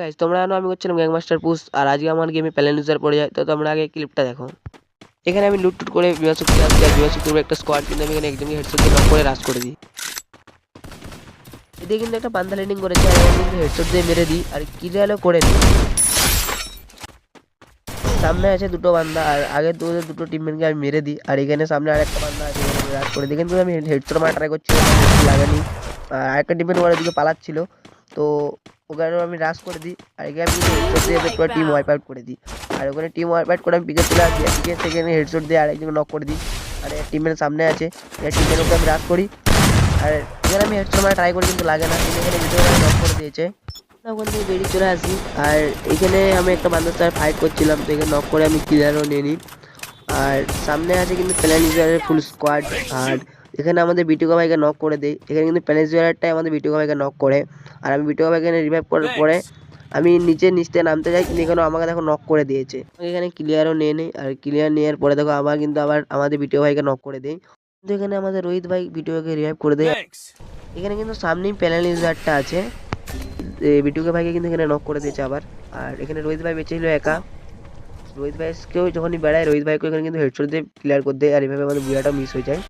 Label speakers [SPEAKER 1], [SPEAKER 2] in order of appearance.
[SPEAKER 1] Guys তোমরা জানো আমি করছিলাম গ্যাংমাস্টার পুশ, আর আজকে আমার গেমে প্যালেন ইউজার পড়ে যায়। তো তোমরা আগে ক্লিপটা দেখো। এখানে আমি লুট টুট করে বিমান শক্তি আসছি, আর বিমান শক্তির একটা স্কোয়াড কিন্তু আমি এখানে একজনকে হেডশট দিয়ে নক করে রাশ করে দিই। এদিকে কিন্তু একটা পান্তা ল্যান্ডিং করেছে, আর আমি কিন্তু হেডশট দিয়ে মেরে দিই আর ক্লিয়ারও করে দিই। সামনে আছে দুটো বান্দা, আর আগে দুটো টিমমেটকে আমি মেরে দিই, আর এখানে সামনে আরেকটা বান্দা আছে, এখানে রাশ করে দিই। কিন্তু আমি হেডশট মারা ট্রাই করছিলাম, লাগেনি। আর আরেকটা টিমমেট ওর দিকে পালাচ্ছিল, তো ওখানে আমি রাশ করে দিই, আর এখানে আমি হেডশট দিয়ে পুরো টিম ওয়াইপ আউট করে দিই। আর ওখানে টিম ওয়াইপ আউট করে আমি পিকে চলে আসি, আর পিকে সেখানে হেডশট দিয়ে আরেকজনকে নক করে দিই। আর টিমের সামনে আছে, টিমের উপরে আমি রাশ করি, আর এখানে আমি হেডশট মারা ট্রাই করি কিন্তু লাগে না। কিন্তু এখানে ভিডিও নক করে দিয়েছে। ওখান থেকে বেরিয়ে চলে আসি, আর এখানে আমি একটা বান্দার সাথে ফাইট করছিলাম, তো এখানে নক করে আমি ক্লিয়ারও নিয়ে নিই। আর সামনে আছে কিন্তু প্ল্যান ইউজারের ফুল স্কোয়াড, আর এখানে আমাদের বিটুকা ভাইকে নক করে দেয়। এখানে কিন্তু প্ল্যান ইউজারটাই আমাদের বিটুকা ভাইকে নক করে, আর আমি বিটুকা ভাইকে রিভাইভ করার পরে আমি নিচে নামতে যাই, কিন্তু এখানে আমাকে দেখো নক করে দিয়েছে। এখানে ক্লিয়ারও নিয়ে নেই, আর ক্লিয়ার নেওয়ার পরে দেখো আবার আমাদের বিটুকা ভাইকে নক করে দেয়। কিন্তু এখানে আমাদের রোহিত ভাই বিটুকাকে রিভাইভ করে দেয়। এখানে কিন্তু সামনেই প্যানেল ইউজারটা আছে, বিটুকে ভাইকে কিন্তু এখানে নক করে দিয়েছে আবার। আর এখানে রোহিত ভাই বেঁচে ছিল একা। রোহিত ভাইকেও যখনই বেড়ায়, রোহিত ভাইকে এখানে কিন্তু হেডশট দিয়ে ক্লিয়ার করে দেয়, আর এভাবে আমাদের বুয়াটা মিস হয়ে যায়।